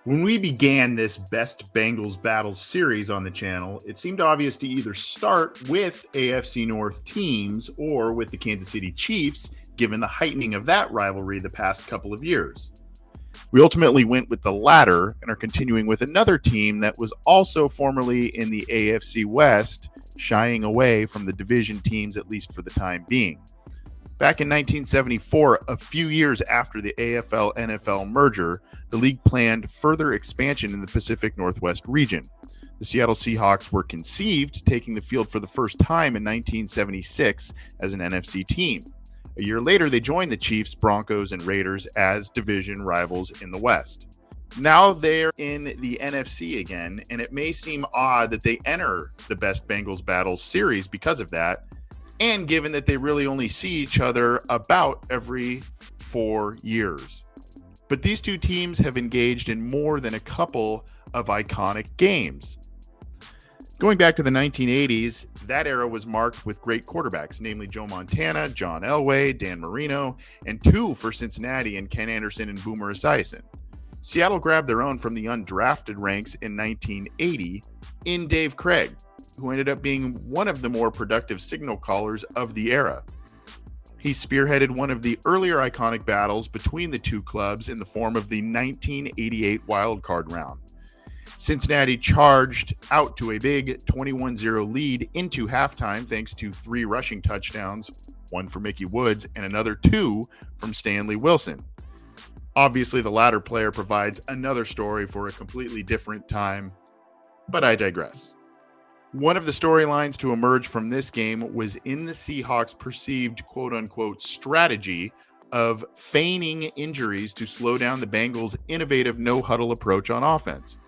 When we began this Best Bengals Battles series on the channel, it seemed obvious to either start with AFC North teams or with the Kansas City Chiefs, given the heightening of that rivalry the past couple of years. We ultimately went with the latter and are continuing with another team that was also formerly in the AFC West, shying away from the division teams at least for the time being. Back in 1974, a few years after the AFL-NFL merger, the league planned further expansion in the Pacific Northwest region. The Seattle Seahawks were conceived, taking the field for the first time in 1976 as an NFC team. A year later, they joined the Chiefs, Broncos, and Raiders as division rivals in the West. Now they're in the NFC again, and it may seem odd that they enter the Best Bengals Battles series because of that, and given that they really only see each other about every 4 years. But these two teams have engaged in more than a couple of iconic games. Going back to the 1980s, that era was marked with great quarterbacks, namely Joe Montana, John Elway, Dan Marino, and two for Cincinnati and Ken Anderson and Boomer Esiason. Seattle grabbed their own from the undrafted ranks in 1980 in Dave Craig, who ended up being one of the more productive signal callers of the era. He spearheaded one of the earlier iconic battles between the two clubs in the form of the 1988 wildcard round. Cincinnati charged out to a big 21-0 lead into halftime thanks to 3 rushing touchdowns, one for Mickey Woods and another 2 from Stanley Wilson. Obviously, the latter player provides another story for a completely different time, but I digress. One of the storylines to emerge from this game was in the Seahawks' perceived quote-unquote strategy of feigning injuries to slow down the Bengals' innovative no-huddle approach on offense.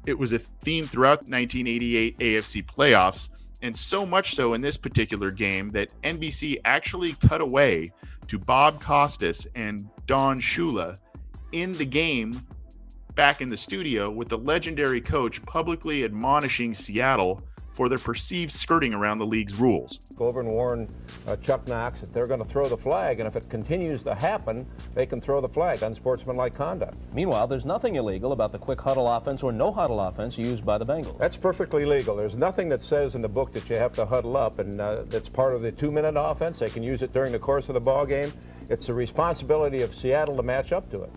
It was a theme throughout the 1988 AFC playoffs, and so much so in this particular game that NBC actually cut away to Bob Costas and Don Shula in the game back in the studio, with the legendary coach publicly admonishing Seattle for their perceived skirting around the league's rules. Go over and warn Chuck Knox that they're going to throw the flag, and if it continues to happen, they can throw the flag, unsportsmanlike conduct. Meanwhile, there's nothing illegal about the quick huddle offense or no huddle offense used by the Bengals. That's perfectly legal. There's nothing that says in the book that you have to huddle up, and that's part of the 2-minute offense. They can use it during the course of the ball game. It's the responsibility of Seattle to match up to it.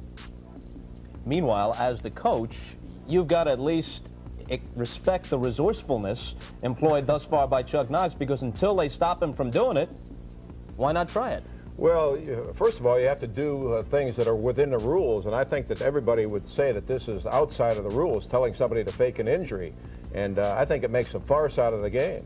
Meanwhile, as the coach, you've got to at least respect the resourcefulness employed thus far by Chuck Knox, because until they stop him from doing it, why not try it? Well, first of all, you have to do things that are within the rules, and I think that everybody would say that this is outside of the rules, telling somebody to fake an injury, and I think it makes a farce out of the game.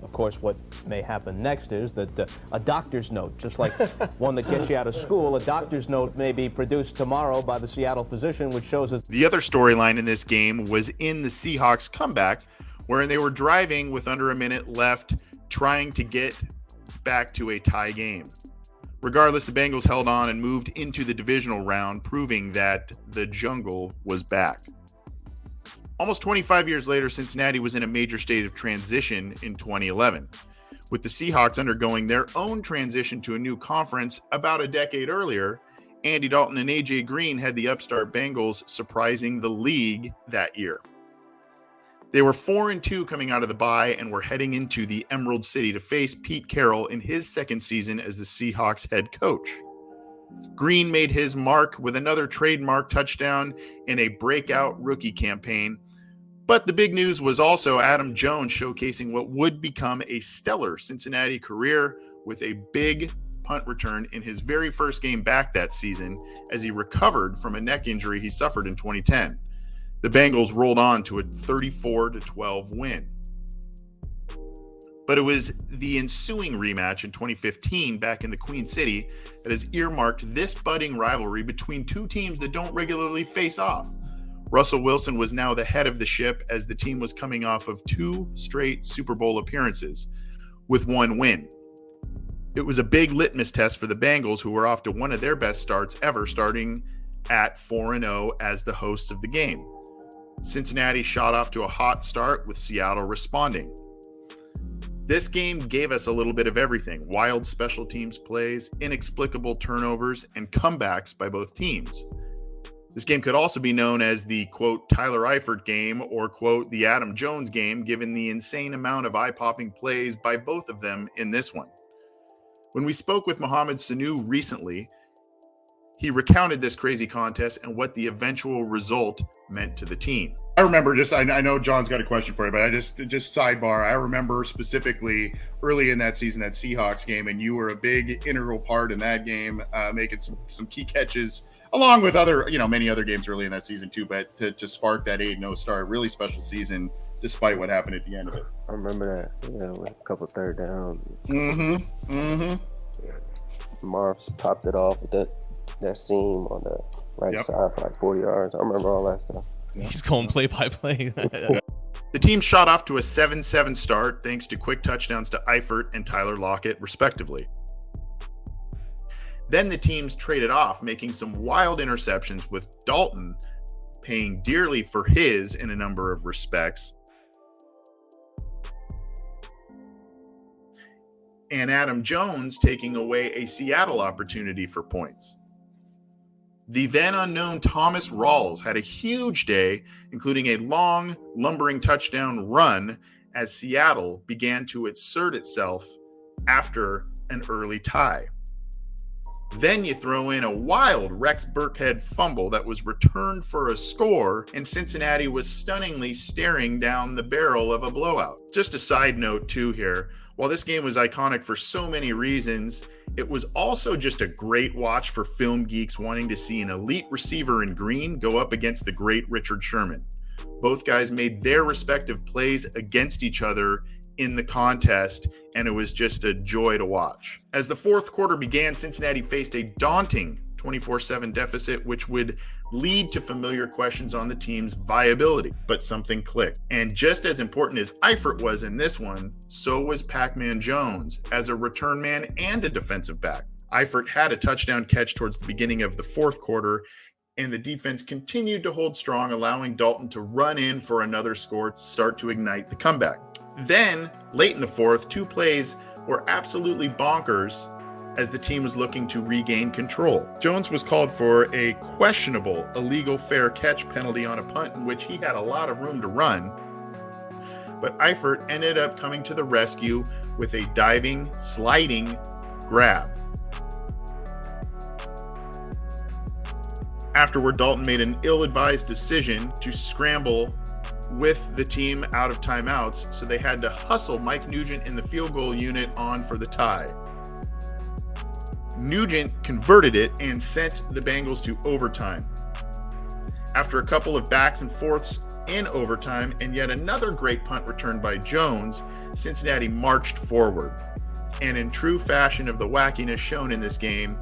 Of course, what may happen next is that a doctor's note, just like one that gets you out of school, a doctor's note may be produced tomorrow by the Seattle physician, which shows us. The other storyline in this game was in the Seahawks comeback, wherein they were driving with under a minute left, trying to get back to a tie game. Regardless, the Bengals held on and moved into the divisional round, proving that the jungle was back. Almost 25 years later, Cincinnati was in a major state of transition in 2011, with the Seahawks undergoing their own transition to a new conference about a decade earlier. Andy Dalton and A.J. Green had the upstart Bengals surprising the league that year. They were 4-2 coming out of the bye and were heading into the Emerald City to face Pete Carroll in his second season as the Seahawks head coach. Green made his mark with another trademark touchdown in a breakout rookie campaign. But the big news was also Adam Jones showcasing what would become a stellar Cincinnati career with a big punt return in his very first game back that season as he recovered from a neck injury he suffered in 2010. The Bengals rolled on to a 34-12 win. But it was the ensuing rematch in 2015 back in the Queen City that has earmarked this budding rivalry between two teams that don't regularly face off. Russell Wilson was now the head of the ship as the team was coming off of 2 straight Super Bowl appearances with 1 win. It was a big litmus test for the Bengals, who were off to one of their best starts ever, starting at 4-0 as the hosts of the game. Cincinnati shot off to a hot start, with Seattle responding. This game gave us a little bit of everything: wild special teams plays, inexplicable turnovers, and comebacks by both teams. This game could also be known as the, quote, Tyler Eifert game or, quote, the Adam Jones game, given the insane amount of eye-popping plays by both of them in this one. When we spoke with Mohamed Sanu recently, he recounted this crazy contest and what the eventual result meant to the team. I remember I know John's got a question for you, but I just sidebar. I remember specifically early in that season, that Seahawks game, and you were a big integral part in that game, making some key catches along with other, many other games early in that season too. But to spark that 8-0 start, really special season, despite what happened at the end of it. I remember that, with a couple third downs. Marv's popped it off with that seam on the right side for like 40 yards. I remember all that stuff. He's going play by play. The team shot off to a 7-7 start thanks to quick touchdowns to Eifert and Tyler Lockett, respectively. Then the teams traded off, making some wild interceptions, with Dalton paying dearly for his in a number of respects, and Adam Jones taking away a Seattle opportunity for points. The then unknown Thomas Rawls had a huge day, including a long, lumbering touchdown run as Seattle began to assert itself after an early tie. Then you throw in a wild Rex Burkhead fumble that was returned for a score, and Cincinnati was stunningly staring down the barrel of a blowout. Just a side note too here, while this game was iconic for so many reasons, it was also just a great watch for film geeks wanting to see an elite receiver in green go up against the great Richard Sherman. Both guys made their respective plays against each other in the contest, and it was just a joy to watch. As the fourth quarter began, Cincinnati faced a daunting 24-7 deficit, which would lead to familiar questions on the team's viability. But something clicked. And just as important as Eifert was in this one, so was Pac-Man Jones as a return man and a defensive back. Eifert had a touchdown catch towards the beginning of the fourth quarter, and the defense continued to hold strong, allowing Dalton to run in for another score to start to ignite the comeback. Then, late in the fourth, two plays were absolutely bonkers as the team was looking to regain control. Jones was called for a questionable illegal fair catch penalty on a punt in which he had a lot of room to run, but Eifert ended up coming to the rescue with a diving, sliding grab. Afterward, Dalton made an ill-advised decision to scramble with the team out of timeouts, so they had to hustle Mike Nugent in the field goal unit on for the tie. Nugent converted it and sent the Bengals to overtime. After a couple of backs and forths in overtime and yet another great punt return by Jones, Cincinnati marched forward. And in true fashion of the wackiness shown in this game,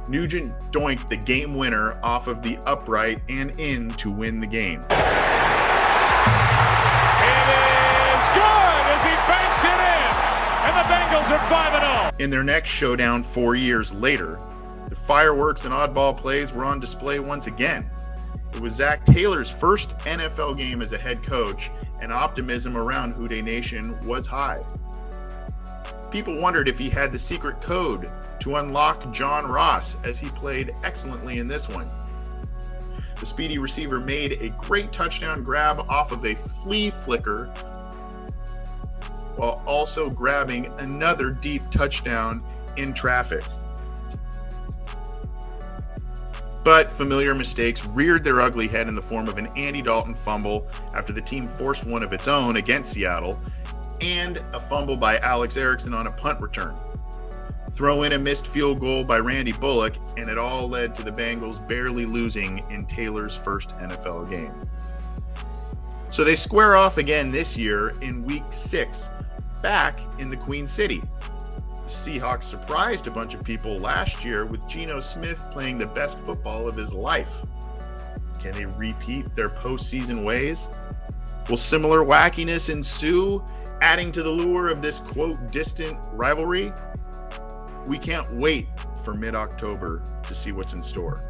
Nugent doinked the game winner off of the upright and in to win the game. And the Bengals are 5-0. In their next showdown 4 years later, the fireworks and oddball plays were on display once again. It was Zach Taylor's first NFL game as a head coach, and optimism around Houday Nation was high. People wondered if he had the secret code to unlock John Ross, as he played excellently in this one. The speedy receiver made a great touchdown grab off of a flea flicker, while also grabbing another deep touchdown in traffic. But familiar mistakes reared their ugly head in the form of an Andy Dalton fumble after the team forced one of its own against Seattle, and a fumble by Alex Erickson on a punt return. Throw in a missed field goal by Randy Bullock, and it all led to the Bengals barely losing in Taylor's first NFL game. So they square off again this year in Week 6, back in the Queen City. The Seahawks surprised a bunch of people last year with Geno Smith playing the best football of his life. Can they repeat their postseason ways? Will similar wackiness ensue, adding to the lure of this, quote, distant rivalry? We can't wait for mid-October to see what's in store.